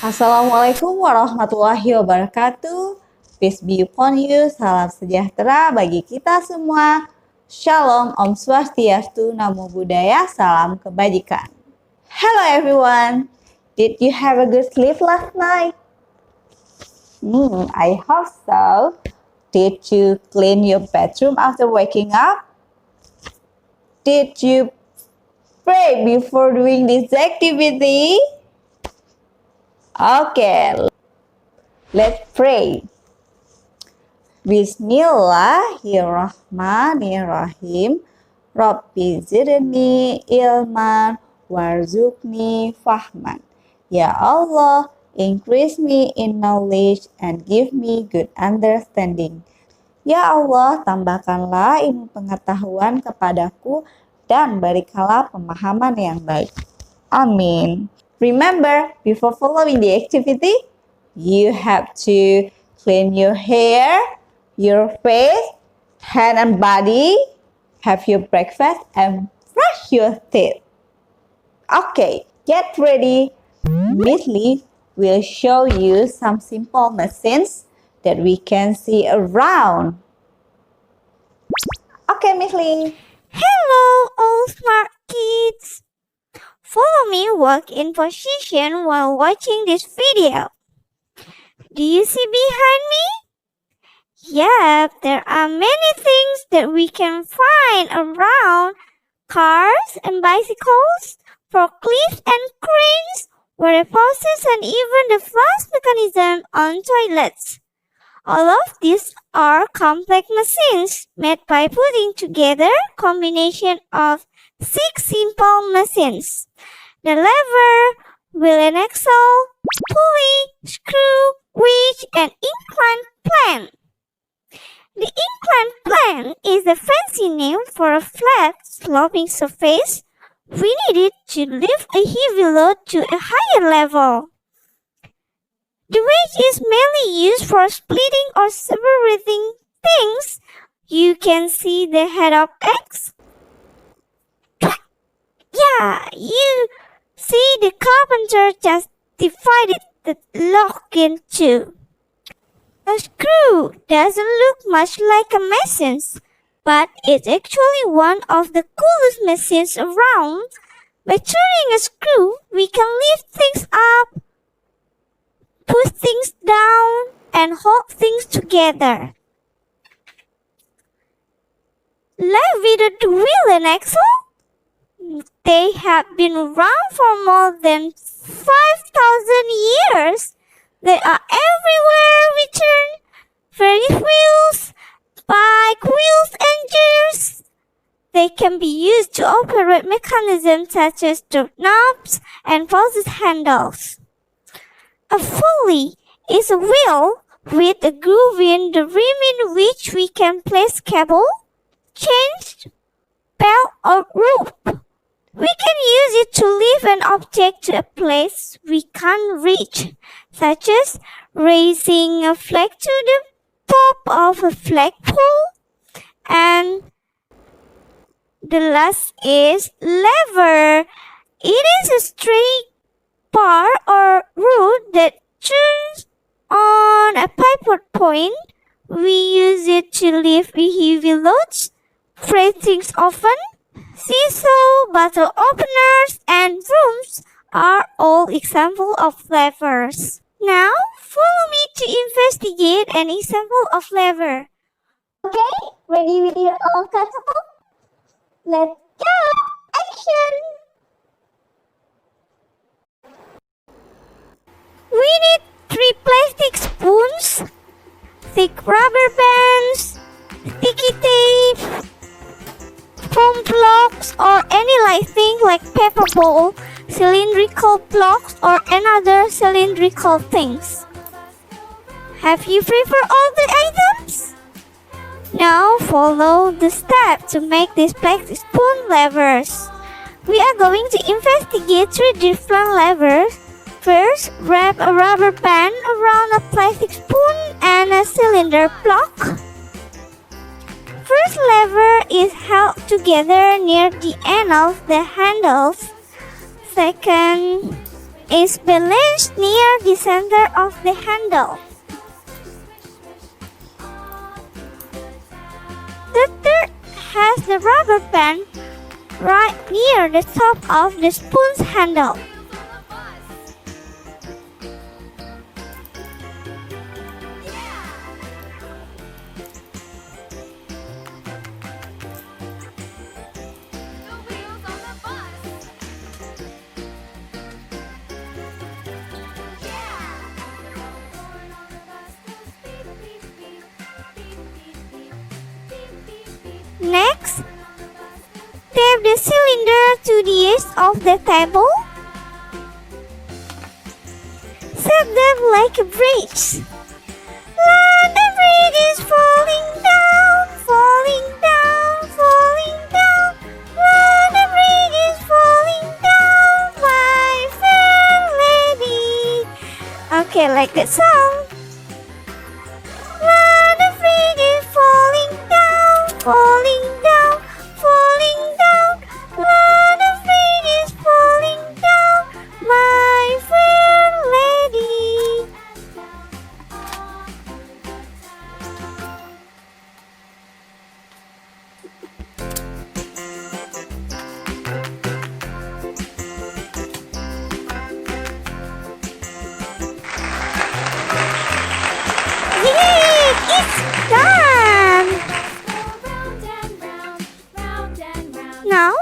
Assalamualaikum warahmatullahi wabarakatuh. Peace be upon you. Salam sejahtera bagi kita semua. Shalom, Om Swastiastu, Namo Buddhaya, salam kebajikan. Hello everyone. Did you have a good sleep last night? I hope so. Did you clean your bedroom after waking up? Did you pray before doing this activity? Okay, let's pray. Bismillahirrahmanirrahim. Rabbi zidni ilman warzuqni fahman. Ya Allah, increase me in knowledge and give me good understanding. Ya Allah, tambahkanlah ilmu pengetahuan kepadaku dan berikanlah pemahaman yang baik. Amin. Remember, before following the activity, you have to clean your hair, your face, hand and body, have your breakfast, and brush your teeth. Okay, get ready. Miss Lee will show you some simple machines that we can see around. Okay, Miss Lee. Hello, all smart kids! Follow me walk in position while watching this video. Do you see behind me? Yep, there are many things that we can find around. Cars and bicycles, forklifts and cranes, water faucets and even the flush mechanism on toilets. All of these are complex machines made by putting together combination of 6 simple machines: the lever, wheel and axle, pulley, screw, winch, and inclined plane. The inclined plane is a fancy name for a flat, sloping surface we needed to lift a heavy load to a higher level. The wedge is mainly used for splitting or separating things. You can see the head of X. Yeah, you see the carpenter just divided the log in two. A screw doesn't look much like a machine, but it's actually one of the coolest machines around. By turning a screw, we can lift things up, push things down, and hold things together. Like with the wheel and axle, they have been around for more than 5,000 years. They are everywhere we turn. Ferriswheels, bike wheels and gears. They can be used to operate mechanisms such as the knobs and faucet handles. A pulley is a wheel with a groove in the rim in which we can place cable, chains, belt, or rope. We can use it to lift an object to a place we can't reach, such as raising a flag to the top of a flagpole. And the last is lever. It is a straight bar or rod that turns on a pivot point. We use it to lift heavy loads, freight things often. Seesaw, bottle openers, and brooms are all examples of levers. Now, follow me to investigate an example of lever. Okay, ready with your own catapult? Let's go! Action! We need 3 plastic spoons, thick rubber bands, sticky tape, foam blocks, or any light thing like paper bowl, cylindrical blocks, or another cylindrical things. Have you prepared all the items? Now follow the steps to make these plastic spoon levers. We are going to investigate 3 different levers. First, wrap a rubber band around a plastic spoon and a cylinder block. First lever is held together near the end of the handles. Second, is balanced near the center of the handle. The third has the rubber band right near the top of the spoon's handle. Next, tape the cylinder to the edge of the table. Set them like a bridge. The bridge is falling down, falling down, falling down. The bridge is falling down, my fair lady. Okay, like that song. The bridge is falling down, falling down, falling down. The bridge is falling down, my fair lady. Yay! It's done! Now,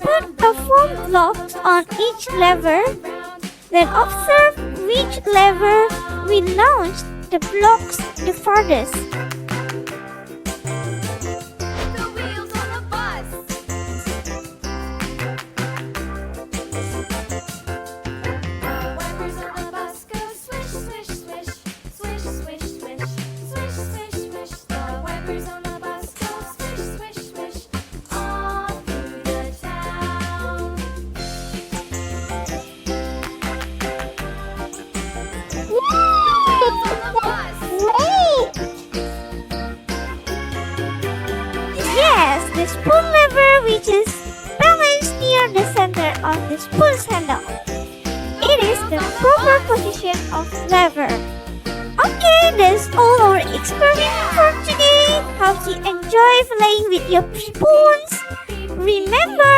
put a foam block on each lever, then observe which lever will launch the blocks the farthest. The wheels on the bus. The wipers on the bus go swish, swish, swish, swish, swish, swish, swish, swish, swish. The wipers on the bus go swish, swish, swish, all through the town. Wheels on the bus. Wait! Yes, the spoon lever which is balanced near the center of the spoon's handle. It is the proper position of lever. Okay, that's all our experiment for today. Hope you enjoy playing with your spoons. Remember,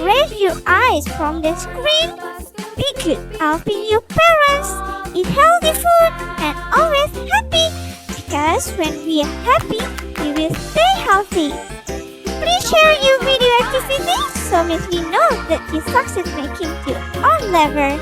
raise your eyes from the screen. Be good helping your parents. Eat healthy food and always happy. Because when we are happy, we will stay healthy. Please share your video activities so that we know that you succeed making your own lever.